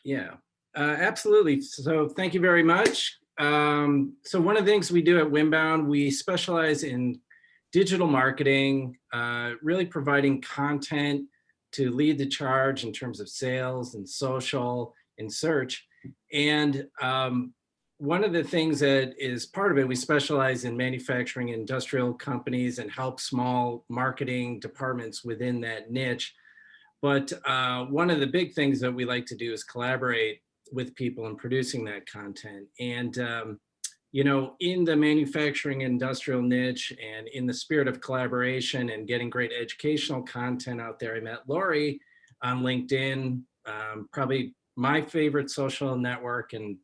Yeah, absolutely. So thank you very much. So one of the things we do at Winbound, we specialize in digital marketing, really providing content to lead the charge in terms of sales and social and search. And one of the things that is part of it, we specialize in manufacturing industrial companies and help small marketing departments within that niche. But one of the big things that we like to do is collaborate with people in producing that content. And, you know, in the manufacturing industrial niche and in the spirit of collaboration and getting great educational content out there, I met Lori on LinkedIn, probably my favorite social network. And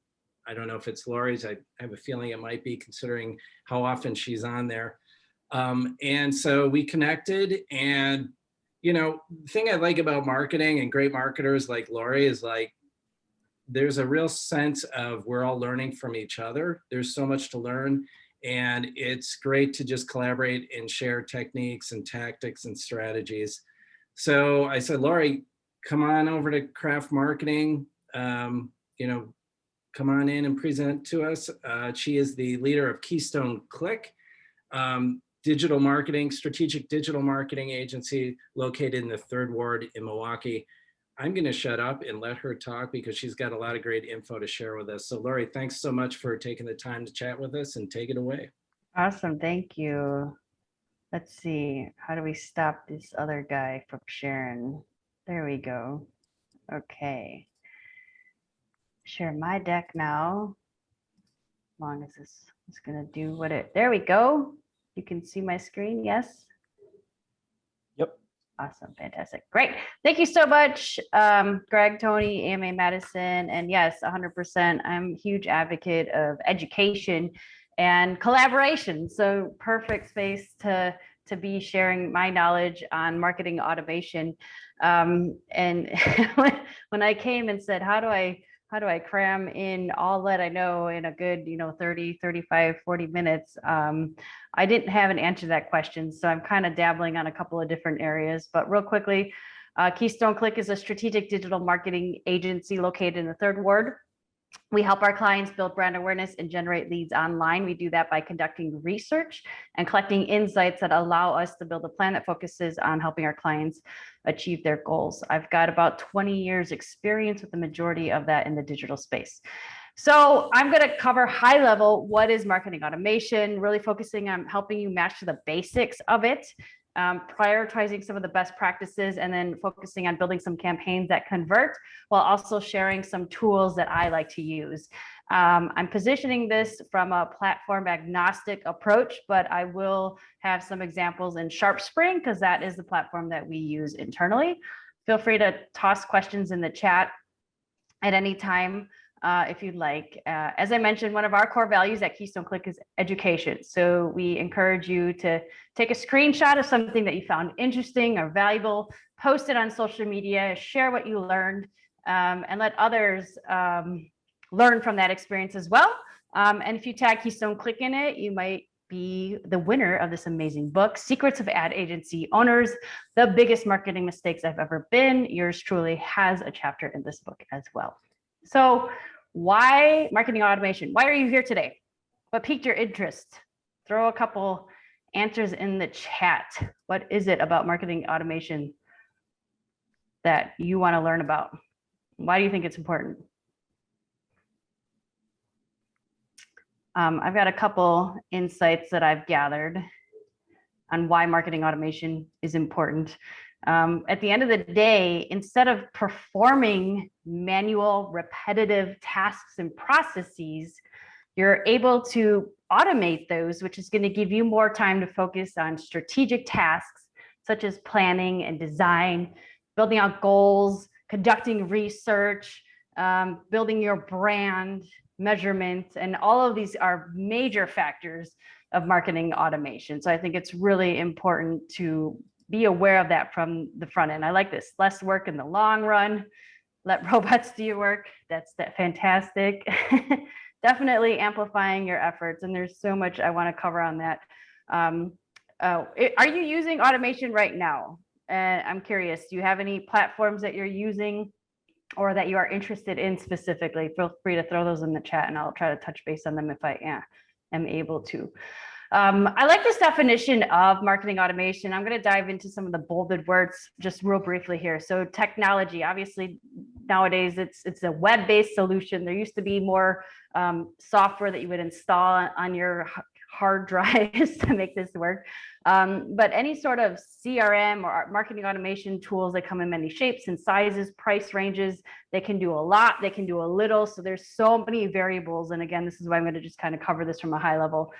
I don't know if it's Lori's, I have a feeling it might be considering how often she's on there. And so we connected, and you know, the thing I like about marketing and great marketers like Lori is like, there's a real sense of we're all learning from each other. There's so much to learn, and it's great to just collaborate and share techniques and tactics and strategies. So I said, Lori, come on over to Craft Marketing, you know, come on in and present to us. She is the leader of Keystone Click. Digital marketing, strategic digital marketing agency located in the 3rd Ward in Milwaukee. I'm going to shut up and let her talk because she's got a lot of great info to share with us. So Lori, thanks so much for taking the time to chat with us, and take it away. Awesome, thank you. Let's see, how do we stop this other guy from sharing? There we go. Okay. Share my deck now. As long as this is going to do what it, there we go. You can see my screen, yes? Yep. Awesome, fantastic, great. Thank you so much, Greg, Tony, AMA Madison, and yes, 100%. I'm a huge advocate of education and collaboration. So perfect space to be sharing my knowledge on marketing automation. And when I came and said, how do I cram in all that I know in a good, 30, 35, 40 minutes? I didn't have an answer to that question. So I'm kind of dabbling on a couple of different areas, but real quickly, Keystone Click is a strategic digital marketing agency located in the 3rd Ward. We help our clients build brand awareness and generate leads online. We do that by conducting research and collecting insights that allow us to build a plan that focuses on helping our clients achieve their goals. I've got about 20 years experience with the majority of that in the digital space. So I'm going to cover high level, what is marketing automation, really focusing on helping you match the basics of it, prioritizing some of the best practices, and then focusing on building some campaigns that convert, while also sharing some tools that I like to use. I'm positioning this from a platform agnostic approach, but I will have some examples in Sharpspring because that is the platform that we use internally. Feel free to toss questions in the chat at any time. If you'd like. As I mentioned, one of our core values at Keystone Click is education. So we encourage you to take a screenshot of something that you found interesting or valuable, post it on social media, share what you learned, and let others learn from that experience as well. And if you tag Keystone Click in it, you might be the winner of this amazing book, Secrets of Ad Agency Owners, the Biggest Marketing Mistakes I've Ever Been. Yours truly has a chapter in this book as well. So why marketing automation? Why are you here today? What piqued your interest? Throw a couple answers in the chat. What is it about marketing automation that you want to learn about? Why do you think it's important? I've got a couple insights that I've gathered on why marketing automation is important. At the end of the day, instead of performing manual, repetitive tasks and processes, you're able to automate those, which is going to give you more time to focus on strategic tasks, such as planning and design, building out goals, conducting research, building your brand, measurement, and all of these are major factors of marketing automation. So I think it's really important to be aware of that from the front end. I like this, less work in the long run, let robots do your work. That's fantastic. Definitely amplifying your efforts. And there's so much I want to cover on that. Are you using automation right now? I'm curious, do you have any platforms that you're using or that you are interested in specifically, feel free to throw those in the chat and I'll try to touch base on them if I am able to. I like this definition of marketing automation. I'm going to dive into some of the bolded words just real briefly here. So technology, obviously nowadays it's a web-based solution. There used to be more software that you would install on your hard drives to make this work. But any sort of CRM or marketing automation tools, they come in many shapes and sizes, price ranges. They can do a lot, they can do a little. So there's so many variables. And again, this is why I'm going to just kind of cover this from a high level.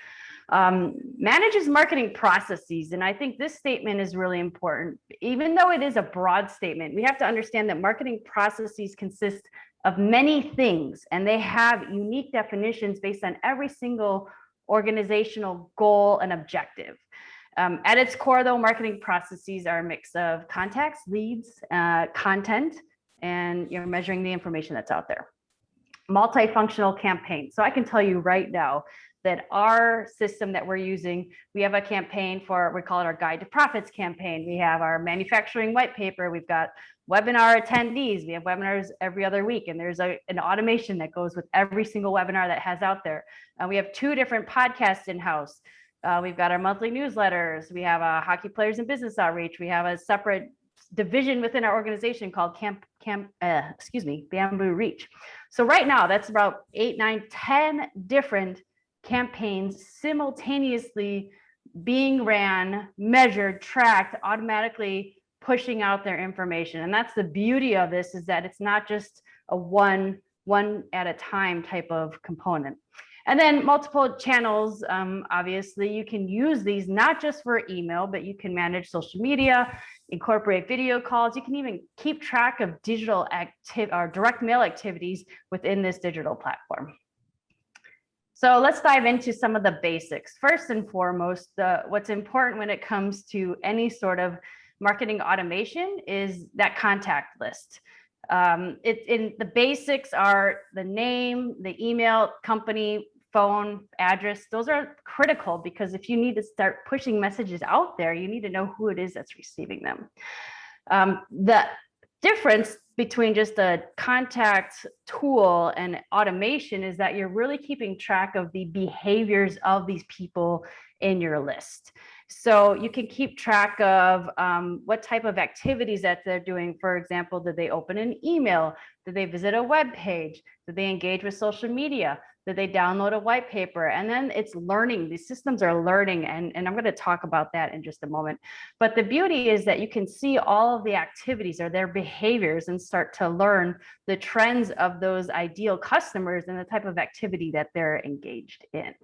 Manages marketing processes. And I think this statement is really important. Even though it is a broad statement, we have to understand that marketing processes consist of many things, and they have unique definitions based on every single organizational goal and objective. At its core, though, marketing processes are a mix of contacts, leads, content, and you're measuring the information that's out there. Multifunctional campaign. So I can tell you right now that our system that we're using, we have a campaign for, we call it our Guide to Profits campaign. We have our manufacturing white paper. We've got webinar attendees. We have webinars every other week, and there's an automation that goes with every single webinar that has out there. We have 2 different podcasts in-house. We've got our monthly newsletters. We have a hockey players and business outreach. We have a separate division within our organization called Bamboo Reach. So right now, that's about 8, 9, 10 different campaigns simultaneously being ran, measured, tracked, automatically pushing out their information. And that's the beauty of this, is that it's not just a one at a time type of component. And then multiple channels. Obviously, you can use these not just for email, but you can manage social media, incorporate video calls. You can even keep track of digital or direct mail activities within this digital platform. So let's dive into some of the basics. First and foremost, what's important when it comes to any sort of marketing automation is that contact list. The basics are the name, the email, company, phone, address. Those are critical, because if you need to start pushing messages out there, you need to know who it is that's receiving them. The difference between just a contact tool and automation is that you're really keeping track of the behaviors of these people in your list. So you can keep track of what type of activities that they're doing. For example, did they open an email? Did they visit a web page? Did they engage with social media? Did they download a white paper? And then it's learning. These systems are learning, and I'm going to talk about that in just a moment. But the beauty is that you can see all of the activities or their behaviors and start to learn the trends of those ideal customers and the type of activity that they're engaged in.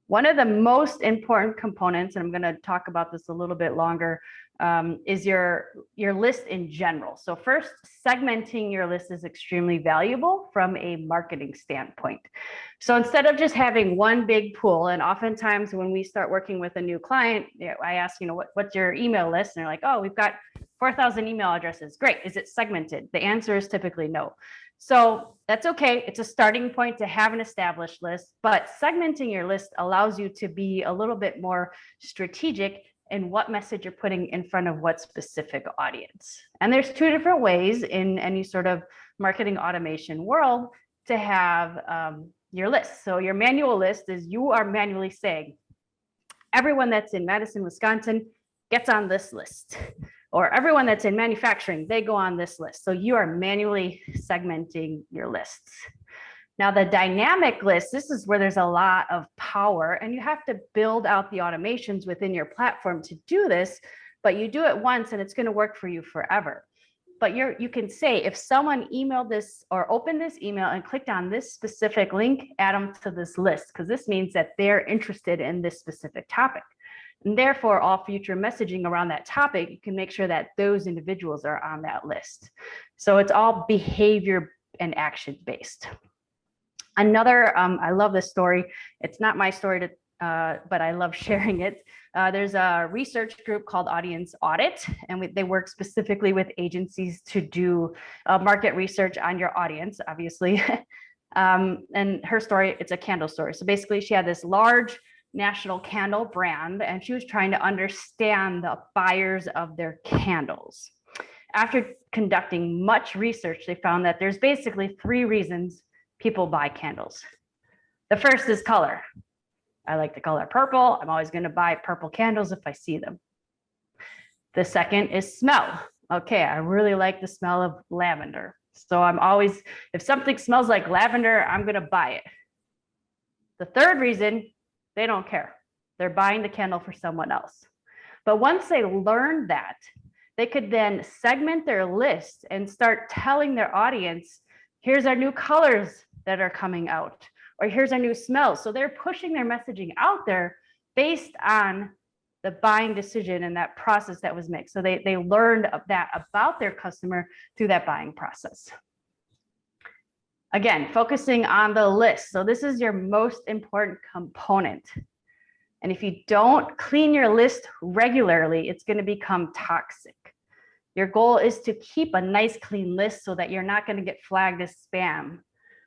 One of the most important components, and I'm going to talk about this a little bit longer, is your list in general. So first, segmenting your list is extremely valuable from a marketing standpoint. So instead of just having one big pool, and oftentimes when we start working with a new client, I ask, what's your email list? And they're like, oh, we've got 4,000 email addresses. Great. Is it segmented? The answer is typically no. So that's okay. It's a starting point to have an established list, but segmenting your list allows you to be a little bit more strategic in what message you're putting in front of what specific audience. And there's 2 different ways in any sort of marketing automation world to have your list. So your manual list is you are manually saying, everyone that's in Madison, Wisconsin gets on this list. Or everyone that's in manufacturing, they go on this list. So you are manually segmenting your lists. Now, the dynamic list, this is where there's a lot of power, and you have to build out the automations within your platform to do this, but you do it once and it's going to work for you forever. But you can say, if someone emailed this or opened this email and clicked on this specific link, add them to this list, because this means that they're interested in this specific topic. And therefore, all future messaging around that topic, you can make sure that those individuals are on that list. So it's all behavior and action based. Another, I love this story. It's not my story, but I love sharing it. There's a research group called Audience Audit, and they work specifically with agencies to do market research on your audience, obviously. And her story, it's a candle story. So basically, she had this large national candle brand, and she was trying to understand the buyers of their candles. After conducting much research, they found that there's basically 3 reasons people buy candles. The first is color. I like the color purple. I'm always going to buy purple candles if I see them. The second is smell. Okay, I really like the smell of lavender. So I'm always, if something smells like lavender, I'm going to buy it. The third reason, they don't care. They're buying the candle for someone else. But once they learn that, they could then segment their list and start telling their audience, here's our new colors that are coming out, or here's our new smells. So they're pushing their messaging out there based on the buying decision and that process that was made. So they learned that about their customer through that buying process. Again, focusing on the list. So this is your most important component. And if you don't clean your list regularly, it's going to become toxic. Your goal is to keep a nice clean list so that you're not going to get flagged as spam,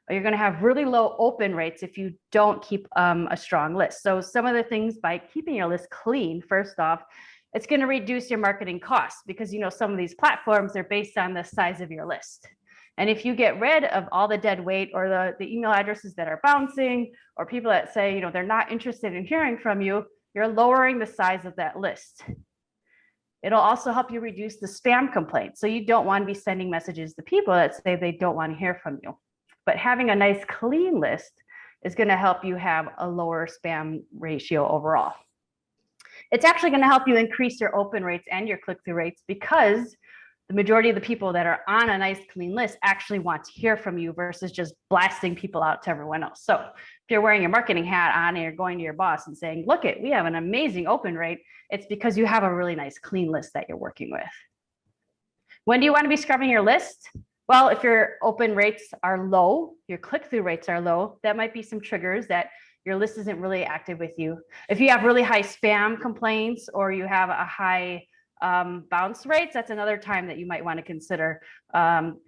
or you're going to have really low open rates if you don't keep a strong list. So some of the things by keeping your list clean, first off, it's going to reduce your marketing costs because, you know, some of these platforms are based on the size of your list. And if you get rid of all the dead weight or the email addresses that are bouncing, or people that say, you know, they're not interested in hearing from you, you're lowering the size of that list. It'll also help you reduce the spam complaints. So you don't want to be sending messages to people that say they don't want to hear from you. But having a nice clean list is going to help you have a lower spam ratio overall. It's actually going to help you increase your open rates and your click-through rates because the majority of the people that are on a nice clean list actually want to hear from you versus just blasting people out to everyone else. So if you're wearing your marketing hat on and you're going to your boss and saying, look it, we have an amazing open rate, it's because you have a really nice clean list that you're working with. When do you want to be scrubbing your list? Well, if your open rates are low, your click-through rates are low, that might be some triggers that your list isn't really active with you. If you have really high spam complaints or you have a high bounce rates, that's another time that you might want to consider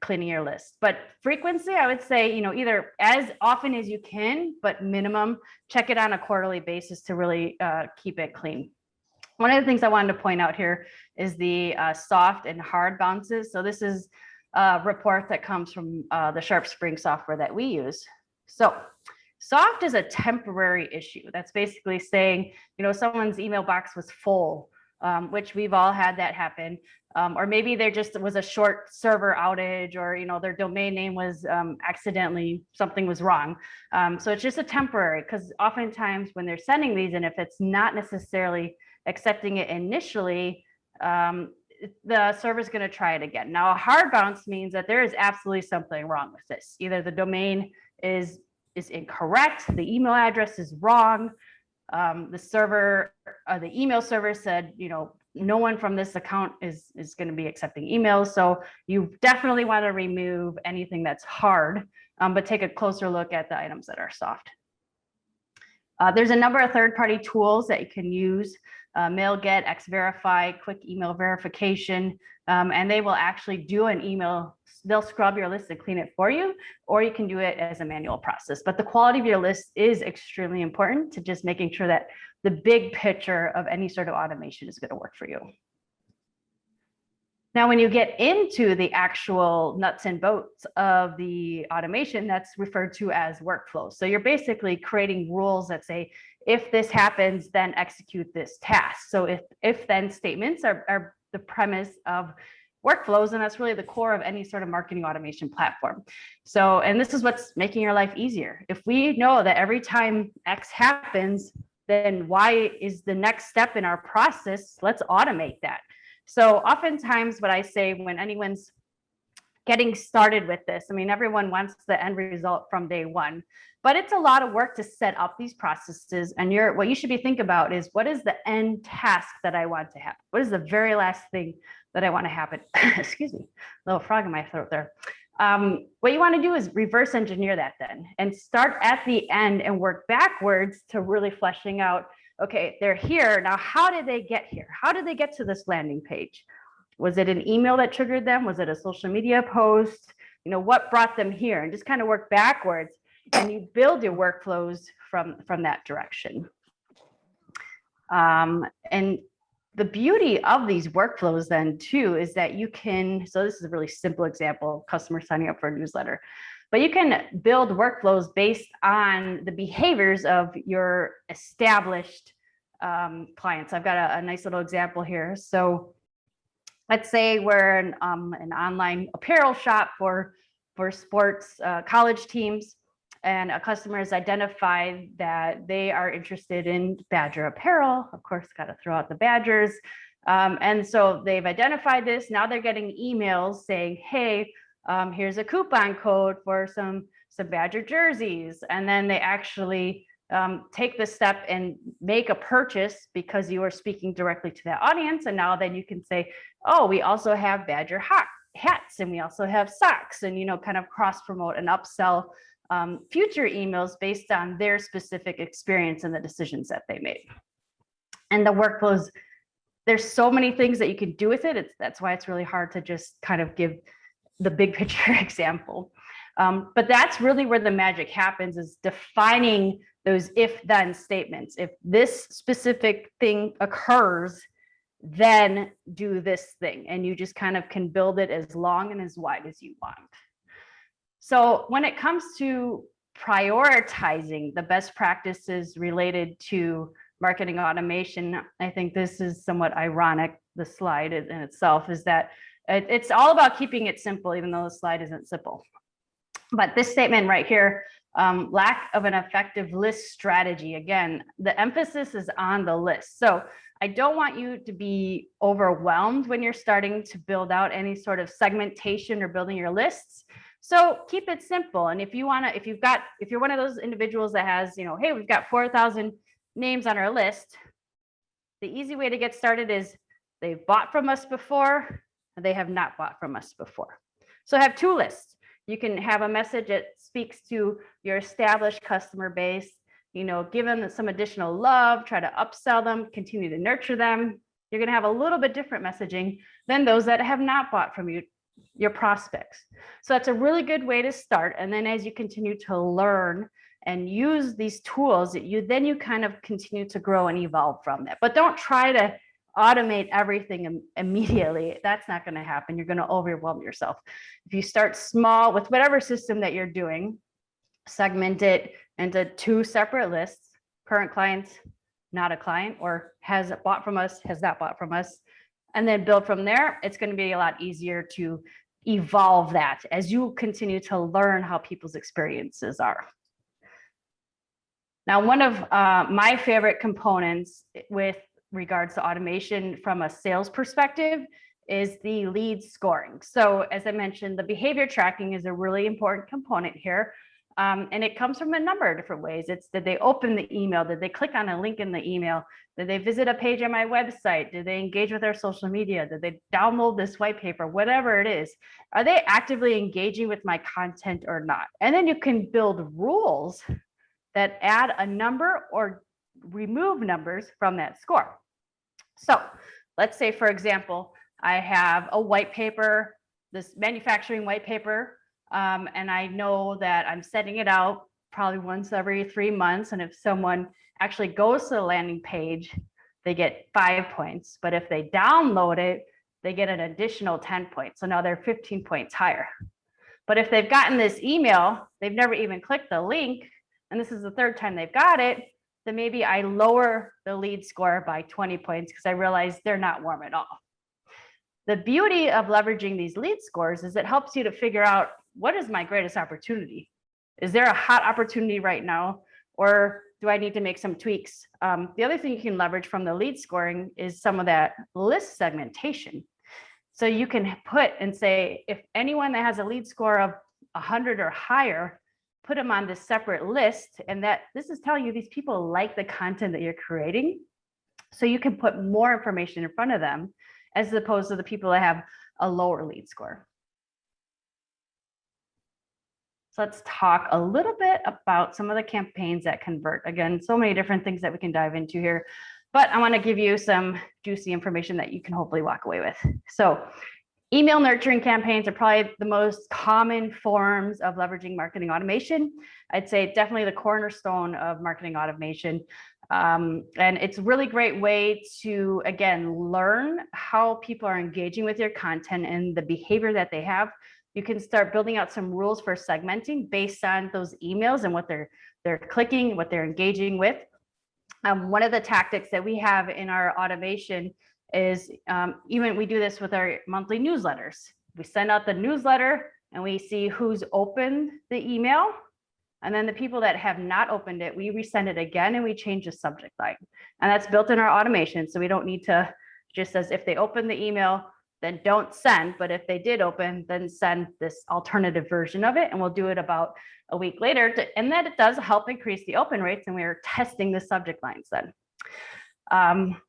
cleaning your list. But frequency, I would say, you know, either as often as you can, but minimum, check it on a quarterly basis to really keep it clean. One of the things I wanted to point out here is the soft and hard bounces. So this is a report that comes from the Sharpspring software that we use. So soft is a temporary issue. That's basically saying, you know, someone's email box was full, which we've all had that happen. Or maybe there just was a short server outage, or, you know, their domain name was accidentally, something was wrong. So it's just a temporary, because oftentimes when they're sending these, and if it's not necessarily accepting it initially, the server's going to try it again. Now, a hard bounce means that there is absolutely something wrong with this. Either the domain is incorrect, the email address is wrong, the server, the email server said, you know, no one from this account is going to be accepting emails. So you definitely want to remove anything that's hard, but take a closer look at the items that are soft. There's a number of third-party tools that you can use, MailGet, XVerify, quick email verification, and they will actually do an email. They'll scrub your list and clean it for you, or you can do it as a manual process. But the quality of your list is extremely important to just making sure that the big picture of any sort of automation is going to work for you. Now, when you get into the actual nuts and bolts of the automation, that's referred to as workflows. So you're basically creating rules that say, if this happens, then execute this task. So if then statements are the premise of workflows, and that's really the core of any sort of marketing automation platform. So, and this is what's making your life easier. If we know that every time X happens, then Y is the next step in our process, let's automate that. So oftentimes what I say when anyone's getting started with this, I mean, everyone wants the end result from day one, but it's a lot of work to set up these processes. And what you should be thinking about is, what is the end task that I want to happen? What is the very last thing that I want to happen? Excuse me, little frog in my throat there. What you want to do is reverse engineer that then, and start at the end and work backwards to really fleshing out, okay, they're here. Now, how did they get here? How did they get to this landing page? Was it an email that triggered them? Was it a social media post? You know, what brought them here? And just kind of work backwards, and you build your workflows from that direction. And the beauty of these workflows then too is that you can, so this is a really simple example of customer signing up for a newsletter, but you can build workflows based on the behaviors of your established clients. I've got a nice little example here. So let's say we're an online apparel shop for sports college teams, and a customer has identified that they are interested in Badger apparel. Of course, got to throw out the Badgers. And so they've identified this. Now they're getting emails saying, hey, here's a coupon code for some Badger jerseys. And then they actually take the step and make a purchase because you are speaking directly to that audience. And now then you can say, oh, we also have Badger hats, and we also have socks, and, you know, kind of cross promote and upsell future emails based on their specific experience and the decisions that they made. And the workflows, there's so many things that you can do with it. That's why it's really hard to just kind of give the big picture example. But that's really where the magic happens, is defining those if-then statements. If this specific thing occurs, then do this thing. And you just kind of can build it as long and as wide as you want. So when it comes to prioritizing the best practices related to marketing automation, I think this is somewhat ironic. The slide in itself is that it's all about keeping it simple, even though the slide isn't simple. But this statement right here, lack of an effective list strategy. Again, the emphasis is on the list. So I don't want you to be overwhelmed when you're starting to build out any sort of segmentation or building your lists. So keep it simple. And if you're one of those individuals that has, you know, hey, we've got 4,000 names on our list, the easy way to get started is they've bought from us before, and they have not bought from us before. So have two lists. You can have a message that speaks to your established customer base, you know, give them some additional love, try to upsell them, continue to nurture them. You're going to have a little bit different messaging than those that have not bought from you, your prospects. So that's a really good way to start. And then as you continue to learn and use these tools, you kind of continue to grow and evolve from that. But don't try to automate everything immediately. That's not going to happen. You're going to overwhelm yourself. If you start small with whatever system that you're doing, segment it into two separate lists: current clients, not a client, or has bought from us, has not bought from us, and then build from there. It's going to be a lot easier to evolve that as you continue to learn how people's experiences are. Now, one of my favorite components with regards to automation from a sales perspective is the lead scoring. So as I mentioned, the behavior tracking is a really important component here. And it comes from a number of different ways. It's, did they open the email? Did they click on a link in the email? Did they visit a page on my website? Did they engage with our social media? Did they download this white paper? Whatever it is, are they actively engaging with my content or not? And then you can build rules that add a number or remove numbers from that score. So let's say, for example, I have a white paper, this manufacturing white paper, and I know that I'm sending it out probably once every 3 months. And if someone actually goes to the landing page, they get 5 points. But if they download it, they get an additional 10 points. So now they're 15 points higher. But if they've gotten this email, they've never even clicked the link, and this is the third time they've got it, then maybe I lower the lead score by 20 points because I realize they're not warm at all. The beauty of leveraging these lead scores is it helps you to figure out, what is my greatest opportunity? Is there a hot opportunity right now? Or do I need to make some tweaks? The other thing you can leverage from the lead scoring is some of that list segmentation. So you can put and say, if anyone that has a lead score of 100 or higher, put them on this separate list. And that this is telling you these people like the content that you're creating. So you can put more information in front of them as opposed to the people that have a lower lead score. So let's talk a little bit about some of the campaigns that convert. Again, so many different things that we can dive into here, but I want to give you some juicy information that you can hopefully walk away with. So email nurturing campaigns are probably the most common forms of leveraging marketing automation. I'd say definitely the cornerstone of marketing automation. And it's a really great way to, again, learn how people are engaging with your content and the behavior that they have. You can start building out some rules for segmenting based on those emails and what they're clicking, what they're engaging with. One of the tactics that we have in our automation is even we do this with our monthly newsletters. We send out the newsletter and we see who's opened the email. And then the people that have not opened it, we resend it again and we change the subject line. And that's built in our automation. So we don't need to just as if they open the email, then don't send. But if they did open, then send this alternative version of it. And we'll do it about a week later. And that it does help increase the open rates. And we are testing the subject lines then.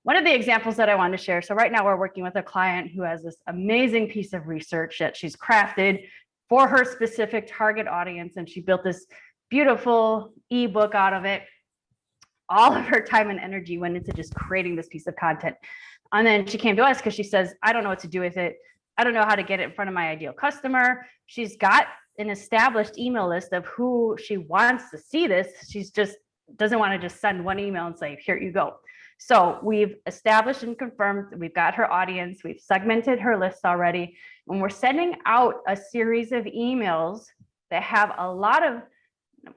One of the examples that I want to share. So right now we're working with a client who has this amazing piece of research that she's crafted for her specific target audience. And she built this beautiful ebook out of it. All of her time and energy went into just creating this piece of content. And then she came to us because she says, I don't know what to do with it. I don't know how to get it in front of my ideal customer. She's got an established email list of who she wants to see this. She's just doesn't want to just send one email and say, here you go. So we've established and confirmed we've got her audience. We've segmented her list already. And we're sending out a series of emails that have a lot of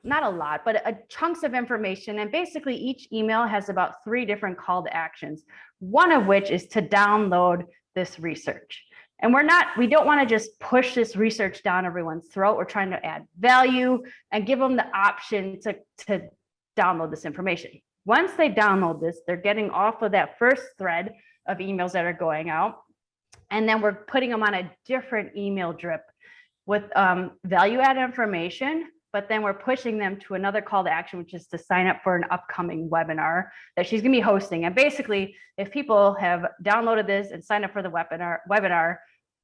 not a lot, but chunks of information. And basically each email has about 3 different call to actions, one of which is to download this research. And we don't want to just push this research down everyone's throat. We're trying to add value and give them the option to download this information. Once they download this, they're getting off of that first thread of emails that are going out. And then we're putting them on a different email drip with value add information. But then we're pushing them to another call to action, which is to sign up for an upcoming webinar that she's going to be hosting. And basically, if people have downloaded this and signed up for the webinar,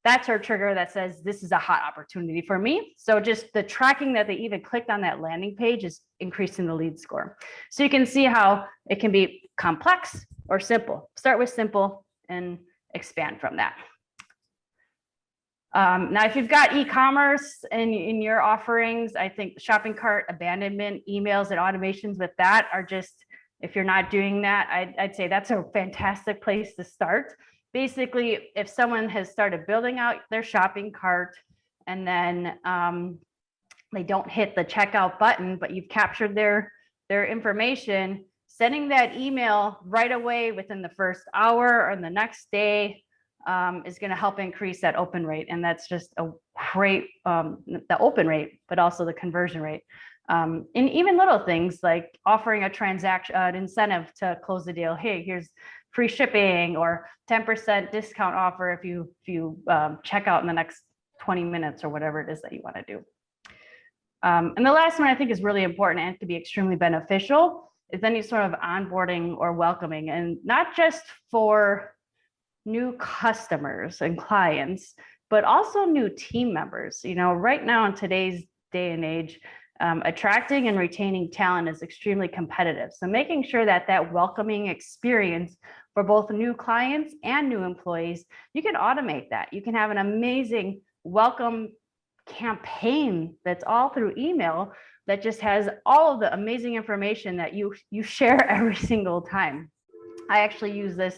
that's her trigger that says, this is a hot opportunity for me. So just the tracking that they even clicked on that landing page is increasing the lead score. So you can see how it can be complex or simple. Start with simple and expand from that. Now, if you've got e-commerce in your offerings, I think shopping cart abandonment emails and automations with that are just, if you're not doing that, I'd say that's a fantastic place to start. Basically, if someone has started building out their shopping cart and then they don't hit the checkout button, but you've captured their information, sending that email right away within the first hour or the next day is going to help increase that open rate. And that's just a great, the open rate, but also the conversion rate. And even little things like offering a transaction, an incentive to close the deal. Hey, here's free shipping or 10% discount offer if you check out in the next 20 minutes or whatever it is that you want to do. And the last one I think is really important and can be extremely beneficial is any sort of onboarding or welcoming, and not just for new customers and clients, but also new team members. You know, right now in today's day and age, attracting and retaining talent is extremely competitive. So making sure that that welcoming experience for both new clients and new employees, you can automate that. You can have an amazing welcome campaign that's all through email that just has all of the amazing information that you share every single time. I actually use this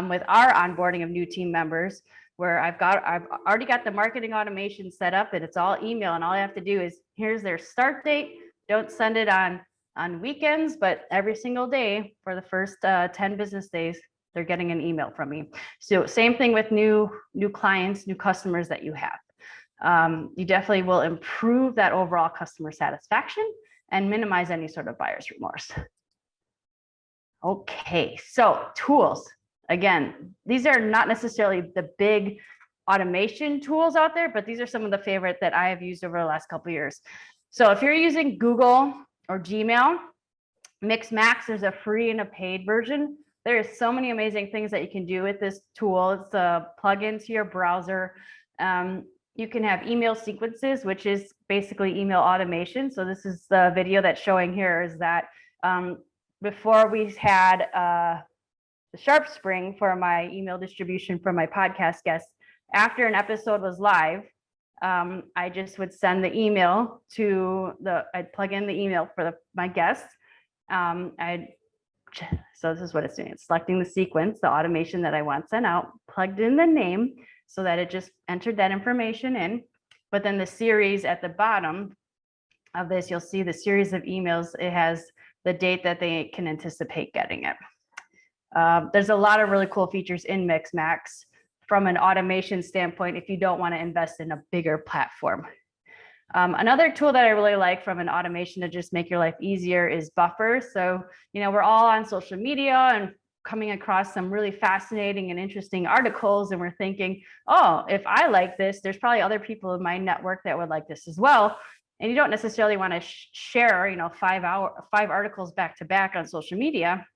with our onboarding of new team members, where I've already got the marketing automation set up and it's all email, and all I have to do is here's their start date. Don't send it on weekends, but every single day for the first 10 business days, they're getting an email from me. So same thing with new clients, new customers that you have. You definitely will improve that overall customer satisfaction and minimize any sort of buyer's remorse. Okay, so tools. Again, these are not necessarily the big automation tools out there, but these are some of the favorite that I have used over the last couple of years. So if you're using Google or Gmail, Mixmax, there's a free and a paid version. There is so many amazing things that you can do with this tool. It's a plug-in to your browser. You can have email sequences, which is basically email automation. So this is the video that's showing here is that before we had the Sharpspring for my email distribution for my podcast guests, after an episode was live, I just would send the email I'd plug in the email for my guests. I'd So this is what it's doing. It's selecting the sequence, the automation that I want sent out, plugged in the name so that it just entered that information in. But then the series at the bottom of this, you'll see the series of emails. It has the date that they can anticipate getting it. There's a lot of really cool features in Mixmax from an automation standpoint if you don't want to invest in a bigger platform. Another tool that I really like from an automation to just make your life easier is Buffer. So, we're all on social media and coming across some really fascinating and interesting articles, and we're thinking, oh, if I like this, there's probably other people in my network that would like this as well. And you don't necessarily want to share, 5 articles back to back on social media.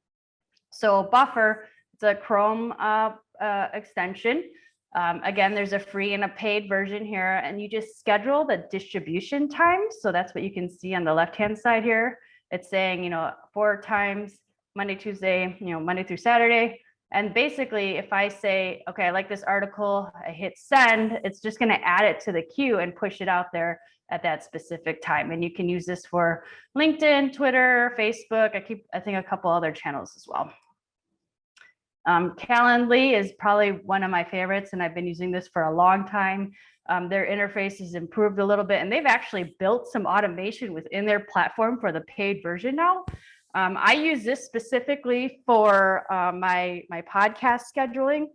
So Buffer, it's a Chrome extension. Again, there's a free and a paid version here, and you just schedule the distribution times. So that's what you can see on the left-hand side here. It's saying, 4 times, Monday, Tuesday, Monday through Saturday. And basically, if I say, okay, I like this article, I hit send, it's just going to add it to the queue and push it out there at that specific time. And you can use this for LinkedIn, Twitter, Facebook. I think a couple other channels as well. Calendly is probably one of my favorites, and I've been using this for a long time. Their interface has improved a little bit, and they've actually built some automation within their platform for the paid version now. I use this specifically for my podcast scheduling,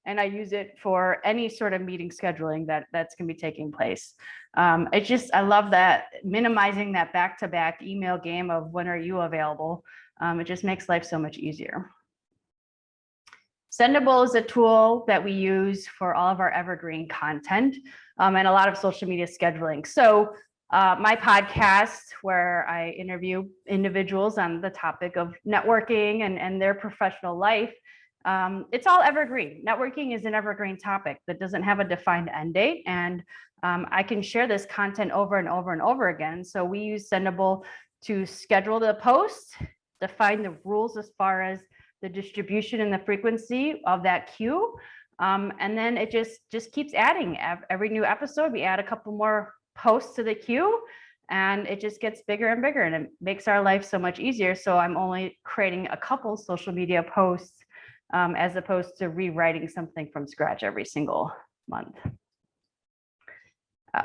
and I use it for any sort of meeting scheduling that's going to be taking place. I love that, minimizing that back-to-back email game of when are you available. It just makes life so much easier. Sendable is a tool that we use for all of our evergreen content and a lot of social media scheduling. So my podcast, where I interview individuals on the topic of networking and their professional life, it's all evergreen. Networking is an evergreen topic that doesn't have a defined end date. And I can share this content over and over and over again. So we use Sendable to schedule the post, define the rules as far as the distribution and the frequency of that queue. And then it just keeps adding. Every new episode, we add a couple more posts to the queue, and it just gets bigger and bigger, and it makes our life so much easier. So I'm only creating a couple social media posts as opposed to rewriting something from scratch every single month.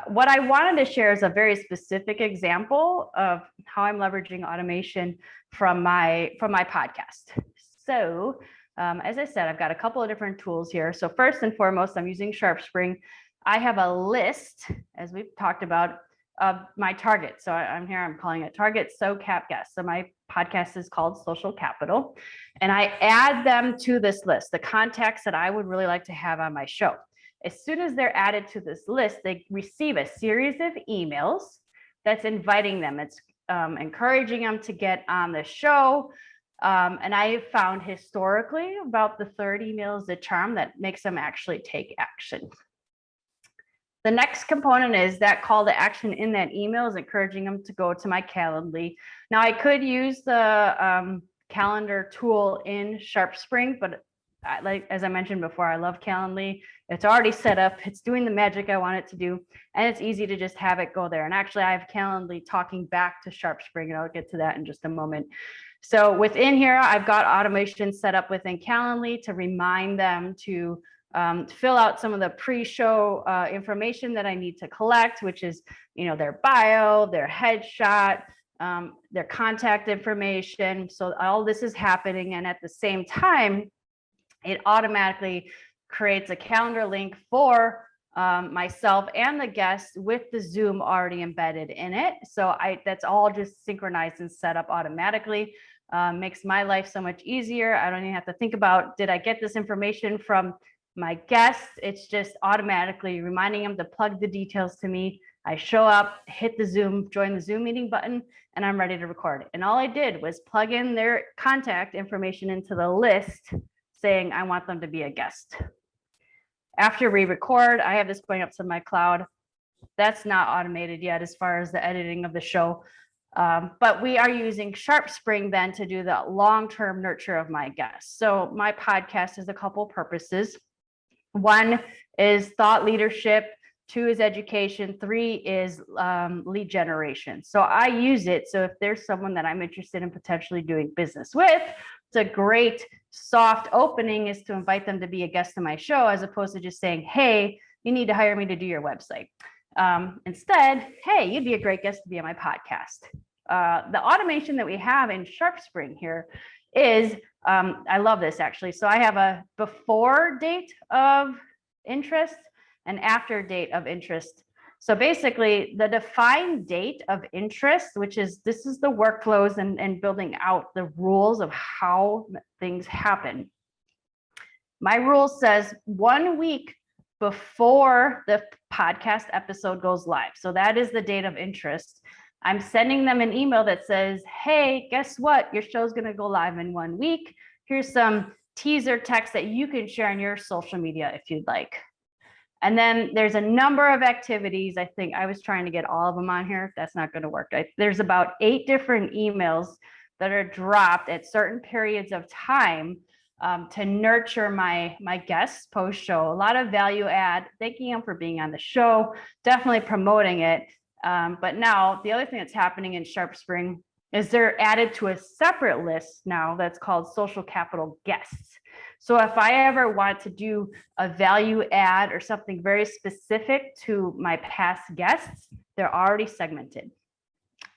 What I wanted to share is a very specific example of how I'm leveraging automation from my podcast. So as I said, I've got a couple of different tools here. So first and foremost, I'm using Sharpspring. I have a list, as we've talked about, of my targets. So I'm calling it Target SoCap Guests. So my podcast is called Social Capital. And I add them to this list, the contacts that I would really like to have on my show. As soon as they're added to this list, they receive a series of emails that's inviting them. It's encouraging them to get on the show. And I have found historically about the third email is the charm that makes them actually take action. The next component is that call to action in that email is encouraging them to go to my Calendly. Now I could use the calendar tool in Sharpspring, but as I mentioned before, I love Calendly. It's already set up. It's doing the magic I want it to do. And it's easy to just have it go there. And actually I have Calendly talking back to Sharpspring, and I'll get to that in just a moment. So within here, I've got automation set up within Calendly to remind them to fill out some of the pre-show information that I need to collect, which is, their bio, their headshot, their contact information. So all this is happening. And at the same time, it automatically creates a calendar link for myself and the guest with the Zoom already embedded in it. So that's all just synchronized and set up automatically. Makes my life so much easier. I don't even have to think about, did I get this information from my guest? It's just automatically reminding them to plug the details to me. I show up, hit the Zoom, join the Zoom meeting button, and I'm ready to record it. And all I did was plug in their contact information into the list saying I want them to be a guest. After we record, I have this going up to my cloud. That's not automated yet as far as the editing of the show. But we are using Sharpspring then to do the long-term nurture of my guests. So my podcast has a couple purposes. One is thought leadership. 2 is education. 3 is lead generation. So I use it. So if there's someone that I'm interested in potentially doing business with, a great soft opening is to invite them to be a guest on my show, as opposed to just saying, hey, you need to hire me to do your website. Instead, hey, you'd be a great guest to be on my podcast. The automation that we have in Sharpspring here is, I love this actually. So I have a before date of interest and after date of interest. So basically the defined date of interest, which is, this is the workflows and building out the rules of how things happen. My rule says 1 week before the podcast episode goes live. So that is the date of interest. I'm sending them an email that says, hey, guess what? Your show's going to go live in 1 week. Here's some teaser text that you can share on your social media if you'd like. And then there's a number of activities. I think I was trying to get all of them on here. That's not going to work. There's about 8 different emails that are dropped at certain periods of time to nurture my guests post show. A lot of value add, thanking them for being on the show, definitely promoting it. But now the other thing that's happening in Sharpspring is they're added to a separate list now that's called social capital guests. So if I ever want to do a value add or something very specific to my past guests, they're already segmented.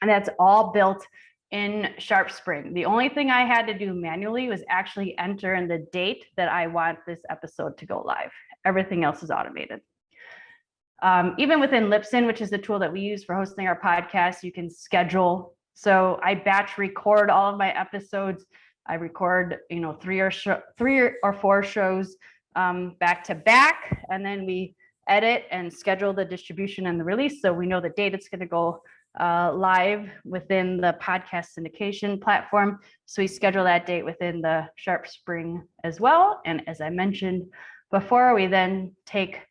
And that's all built in Sharpspring. The only thing I had to do manually was actually enter in the date that I want this episode to go live. Everything else is automated. Even within Libsyn, which is the tool that we use for hosting our podcast, you can schedule. So I batch record all of my episodes. I record, 3 or 4 shows back to back, and then we edit and schedule the distribution and the release. So we know the date it's going to go live within the podcast syndication platform. So we schedule that date within the Sharpspring as well. And as I mentioned before, we then take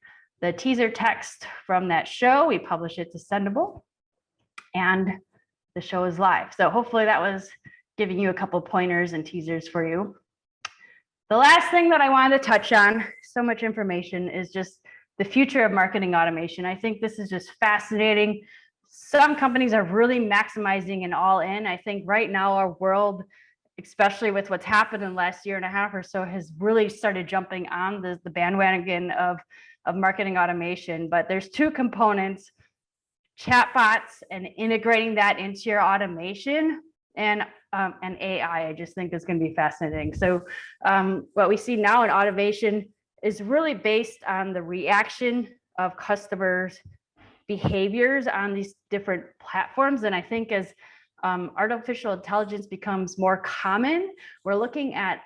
the teaser text from that show, we publish it to Sendable, and the show is live. So hopefully that was giving you a couple pointers and teasers for you. The last thing that I wanted to touch on, so much information, is just the future of marketing automation. I think this is just fascinating. Some companies are really maximizing and all in. I think right now our world, especially with what's happened in the last year and a half or so, has really started jumping on the bandwagon of marketing automation. But there's 2 components: chatbots and integrating that into your automation, and AI. I just think is going to be fascinating. So what we see now in automation is really based on the reaction of customers' behaviors on these different platforms. And I think as artificial intelligence becomes more common, we're looking at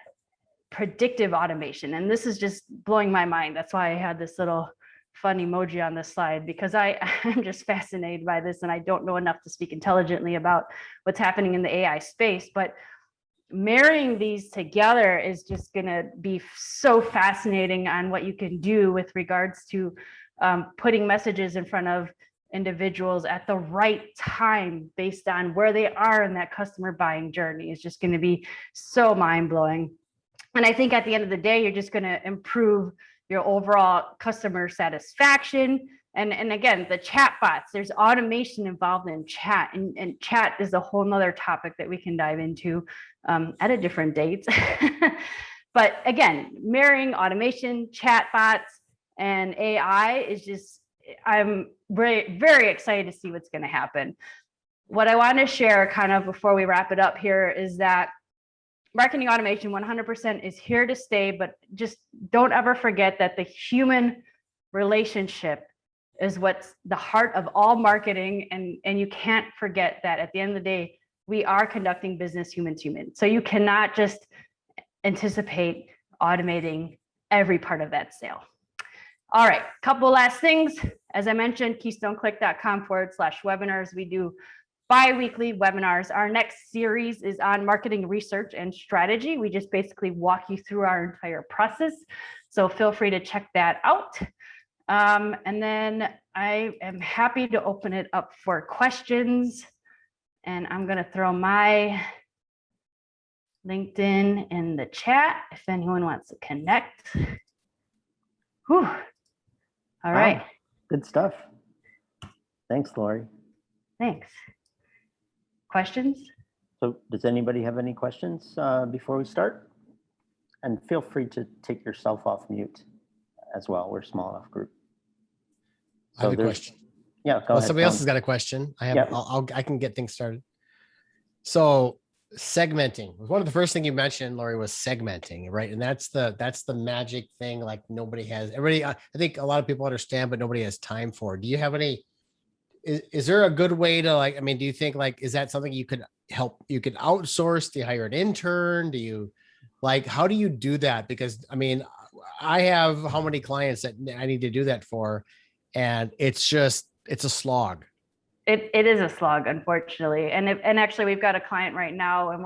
predictive automation. And this is just blowing my mind. That's why I had this little fun emoji on this slide, because I'm just fascinated by this, and I don't know enough to speak intelligently about what's happening in the AI space. But marrying these together is just going to be so fascinating on what you can do with regards to putting messages in front of individuals at the right time based on where they are in that customer buying journey is just going to be so mind-blowing. And I think at the end of the day, you're just going to improve your overall customer satisfaction. And again, the chat bots, there's automation involved in chat, and chat is a whole nother topic that we can dive into at a different date. But again, marrying automation, chat bots, and AI is just, I'm very, very excited to see what's going to happen. What I want to share kind of before we wrap it up here is that marketing automation 100% is here to stay, but just don't ever forget that the human relationship is what's the heart of all marketing. And you can't forget that at the end of the day, we are conducting business human to human. So you cannot just anticipate automating every part of that sale. All right, couple last things. As I mentioned, keystoneclick.com/webinars. We do bi-weekly webinars. Our next series is on marketing research and strategy. We just basically walk you through our entire process. So feel free to check that out. And then I am happy to open it up for questions. And I'm going to throw my LinkedIn in the chat if anyone wants to connect. Whew. All right. Wow. Good stuff. Thanks, Lori. Thanks. Questions? So does anybody have any questions before we start? And feel free to take yourself off mute as well. We're a small enough group. I have a there's- question. Yeah, go Well, ahead. somebody else Tom. has got a question. I have. Yep. I can get things started. So segmenting was one of the first things you mentioned, Lori, was segmenting, right? And that's the magic thing. Like nobody has. Everybody, I think a lot of people understand, but nobody has time for. Do you have any? Is there a good way to like? I mean, do you think like is that something you could help? You could outsource? Do you hire an intern? Do you like? How do you do that? Because I mean, I have how many clients that I need to do that for, and it's a slog. It is a slog, unfortunately. And actually we've got a client right now and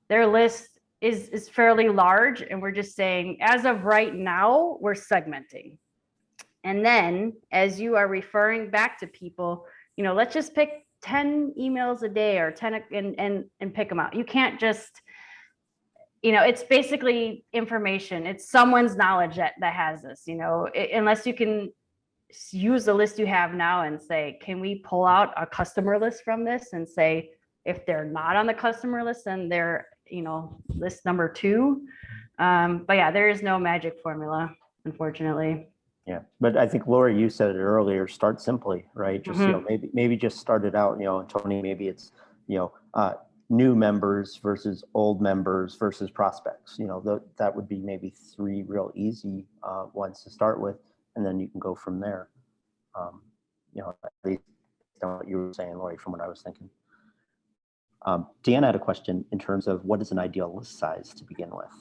their list is fairly large. And we're just saying, as of right now, we're segmenting. And then as you are referring back to people, let's just pick 10 emails a day or 10 and pick them out. You can't just, it's basically information. It's someone's knowledge that has this, unless you can use the list you have now and say, can we pull out a customer list from this and say, if they're not on the customer list, then they're, list number 2. But yeah, there is no magic formula, unfortunately. Yeah, but I think Lori, you said it earlier, start simply, right? Just, maybe just start it out, and Tony, maybe it's, new members versus old members versus prospects, that would be maybe 3 real easy ones to start with. And then you can go from there. At least on what you were saying, Lori, from what I was thinking. Deanna had a question in terms of what is an ideal list size to begin with?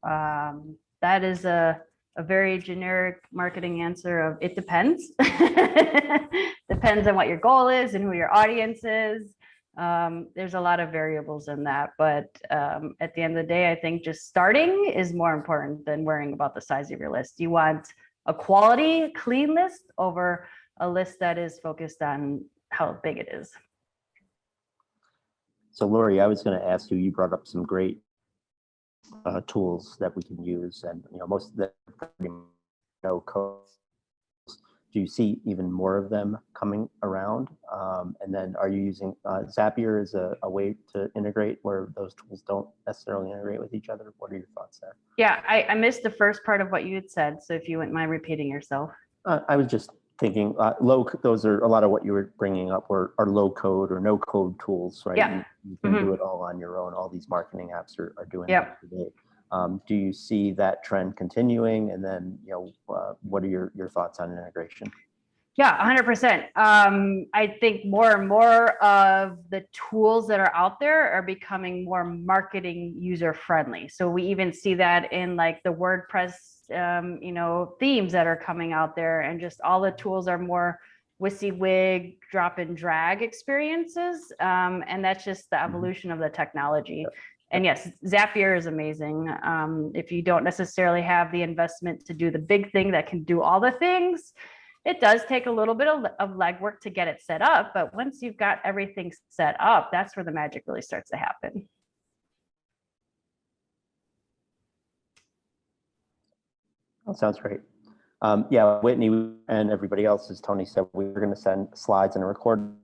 That is a very generic marketing answer of it depends. Depends on what your goal is and who your audience is. There's a lot of variables in that, but at the end of the day, I think just starting is more important than worrying about the size of your list. You want a quality, clean list over a list that is focused on how big it is. So Lori, I was going to ask you, you brought up some great tools that we can use, and most of them no code. Do you see even more of them coming around? And then are you using Zapier as a way to integrate where those tools don't necessarily integrate with each other? What are your thoughts there? Yeah, I missed the first part of what you had said. So if you wouldn't mind repeating yourself. I was just thinking those are a lot of what you were bringing up are low code or no code tools, right? Yeah. You can do it all on your own. All these marketing apps are doing Yep. that today. Do you see that trend continuing? And then, what are your thoughts on integration? Yeah, 100%. I think more and more of the tools that are out there are becoming more marketing user friendly. So we even see that in like the WordPress, themes that are coming out there, and just all the tools are more WYSIWYG, drop and drag experiences. And that's just the evolution of the technology. And yes, Zapier is amazing. If you don't necessarily have the investment to do the big thing that can do all the things, it does take a little bit of legwork to get it set up. But once you've got everything set up, that's where the magic really starts to happen. That sounds great. Yeah, Whitney and everybody else, as Tony said, we were going to send slides and record.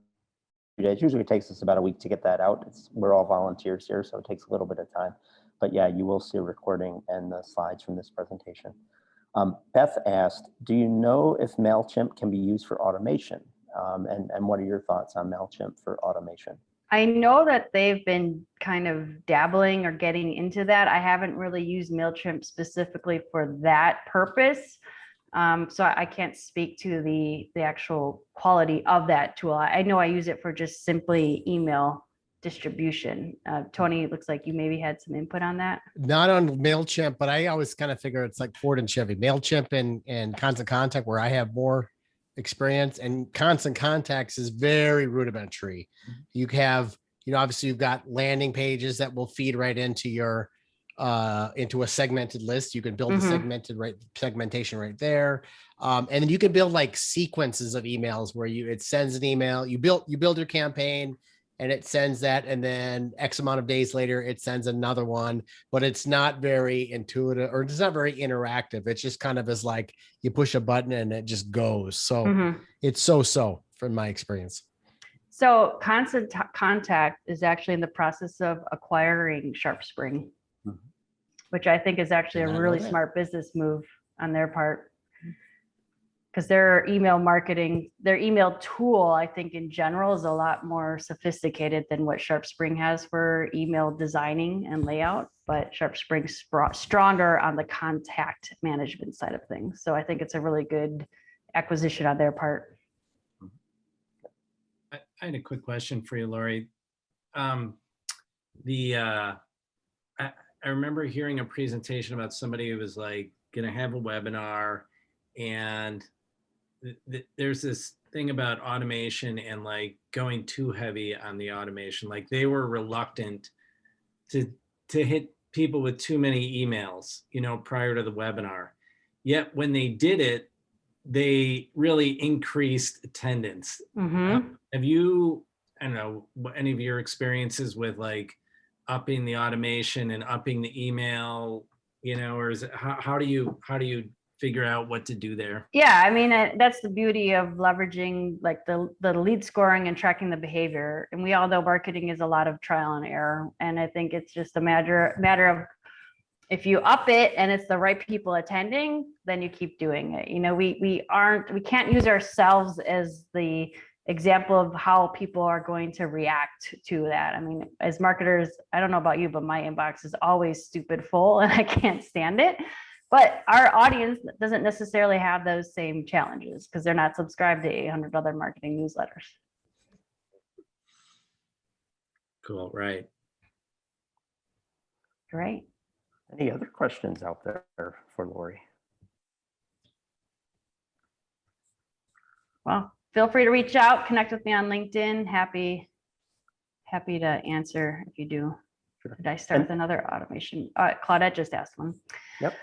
Usually it takes us about a week to get that out. We're all volunteers here, so it takes a little bit of time. But yeah, you will see a recording and the slides from this presentation. Beth asked, do you know if MailChimp can be used for automation? And what are your thoughts on MailChimp for automation? I know that they've been kind of dabbling or getting into that. I haven't really used MailChimp specifically for that purpose. So I can't speak to the actual quality of that tool. I know I use it for just simply email distribution. Tony, it looks like you maybe had some input on that. Not on MailChimp, but I always kind of figure it's like Ford and Chevy. MailChimp and Constant Contact, where I have more experience, and Constant Contacts is very rudimentary. You have, obviously you've got landing pages that will feed right into your into a segmented list. You can build the segmentation right there. And then you can build like sequences of emails where it sends an email, you build your campaign and it sends that. And then X amount of days later, it sends another one, but it's not very intuitive or it's not very interactive. It's just kind of as like you push a button and it just goes. So it's so from my experience. So Constant Contact is actually in the process of acquiring Sharpspring, Mhm. which I think is actually Did a not know really that. smart business move on their part. Because their email marketing, their email tool, I think in general is a lot more sophisticated than what Sharpspring has for email designing and layout, but Sharpspring's stronger on the contact management side of things. So I think it's a really good acquisition on their part. I had a quick question for you, Lori. I remember hearing a presentation about somebody who was like going to have a webinar, and there's this thing about automation and like going too heavy on the automation. Like they were reluctant to hit people with too many emails, prior to the webinar. Yet when they did it, they really increased attendance. Have you, I don't know, any of your experiences with like upping the automation and upping the email, or is it, how do you figure out what to do there? Yeah, I mean, that's the beauty of leveraging like the lead scoring and tracking the behavior. And we all know marketing is a lot of trial and error. And I think it's just a matter of if you up it and it's the right people attending, then you keep doing it. We can't use ourselves as the example of how people are going to react to that. I mean, as marketers, I don't know about you, but my inbox is always stupid full and I can't stand it. But our audience doesn't necessarily have those same challenges because they're not subscribed to 800 other marketing newsletters. Cool, right. Great. Any other questions out there for Lori? Well, feel free to reach out, connect with me on LinkedIn. Happy to answer if you do. Sure. Did I start with another automation? Claudette just asked one. Yep.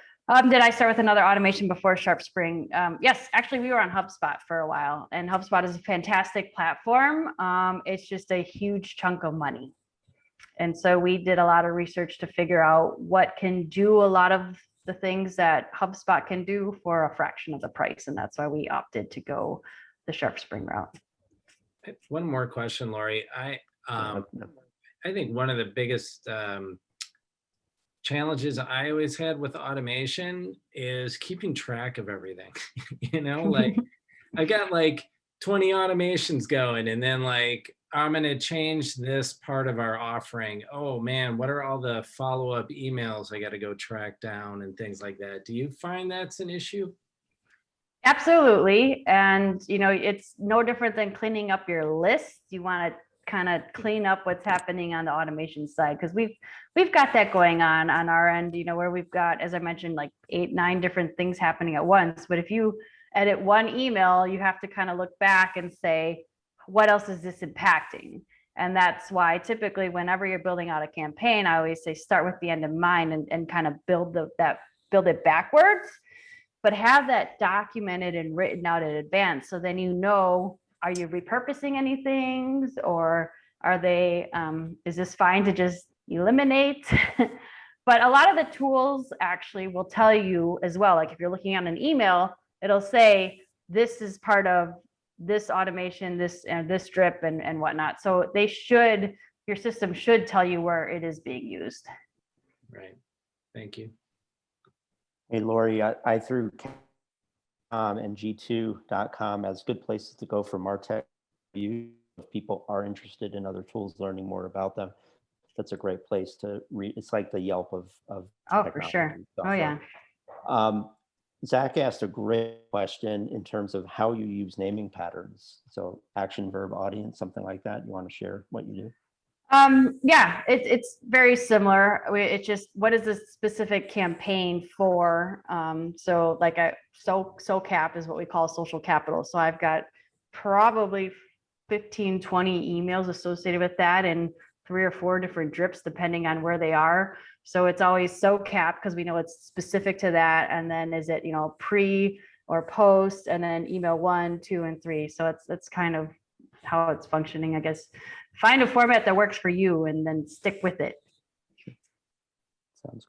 Did I start with another automation before Sharpspring? Yes, actually, we were on HubSpot for a while, and HubSpot is a fantastic platform. It's just a huge chunk of money. And so we did a lot of research to figure out what can do a lot of the things that HubSpot can do for a fraction of the price. And that's why we opted to go the Sharpspring route. One more question, Lori. I think one of the biggest challenges I always had with automation is keeping track of everything. Like I got like 20 automations going, and then like I'm going to change this part of our offering. Oh man, what are all the follow-up emails I got to go track down and things like that? Do you find that's an issue? Absolutely. And it's no different than cleaning up your list. You want to kind of clean up what's happening on the automation side, because we've got that going on our end, where we've got, as I mentioned, like 8-9 different things happening at once. But if you edit one email, you have to kind of look back and say, what else is this impacting? And that's why typically whenever you're building out a campaign, I always say start with the end in mind and kind of build it backwards, but have that documented and written out in advance. So then are you repurposing any things, or are they, is this fine to just eliminate? But a lot of the tools actually will tell you as well, like if you're looking at an email, it'll say, this is part of this automation, this drip and whatnot. So your system should tell you where it is being used. Right. Thank you. Hey, Lori, I threw and G2.com as good places to go for MarTech. If people are interested in other tools, learning more about them, that's a great place to read. It's like the Yelp of for sure. software. Oh yeah. Zach asked a great question in terms of how you use naming patterns. So action, verb, audience, something like that. You want to share what you do? Yeah, it's very similar. It's just, what is this specific campaign for? So like SoCap is what we call social capital. So I've got probably 15, 20 emails associated with that, and 3 or 4 different drips depending on where they are. So it's always SoCap because we know it's specific to that. And then is it, pre or post, and then email 1, 2, and 3. So that's kind of how it's functioning, I guess. Find a format that works for you and then stick with it. Sounds